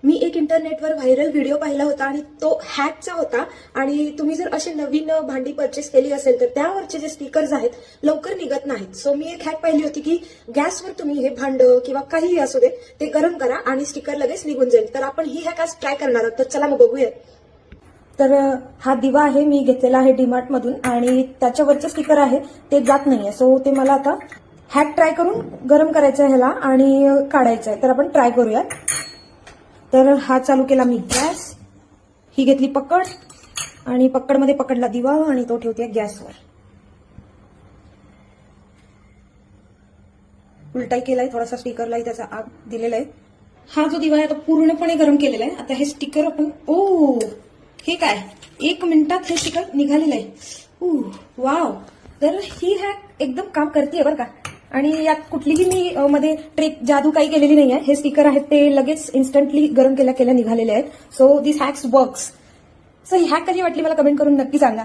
मी एक इंटरनेटवर viral video पाहिला होता आणि तो हॅकचा होता. आणि तुम्ही जर असे नवीन भांडी परचेस केली असेल तर त्यावरचे जे स्टिकर्स आहेत लवकर निघत नाहीत. सो मी एक हॅक पाहिली होती की गॅसवर तुम्ही हे भांड किंवा काहीही असू दे ते गरम करा आणि स्टिकर लगेच निघून जाईल. तर आपण ही हॅक आज ट्राय करणार आहोत. तर चला मग बघूया. तर हा दिवा आहे, मी घेतलेला आहे डीमार्ट मधून आणि त्याच्यावरचे स्टिकर आहे ते जात नाहीये. सो ते मला आता हॅक ट्राय करून गरम करायचं आहे ह्याला आणि काढायचं आहे. तर आपण ट्राय करूया. तर हा चालू केला मी गॅस, ही घेतली पकड आणि पकडमध्ये पकडला दिवा आणि तो ठेवते गॅसवर. उलटाही केलाय, थोडासा स्टिकरलाही त्याचा आग दिलेला आहे. हा जो दिवा आहे तो पूर्णपणे गरम केलेला आहे. आता हे स्टिकर आपण हे काय 1 मिनिटात हे स्टिकर निघालेलं आहे. वाव. तर ही हॅक एकदम काम करते बरं का. आणि यात कुठलीही मी मध्ये ट्रिक जादू काही केलेली नाही आहे. हे स्टिकर आहेत ते लगेच इन्स्टंटली गरम केल्या निघालेले आहेत. So this hacks works. So he hack कशी वाटली मला कमेंट करून नक्की सांगा.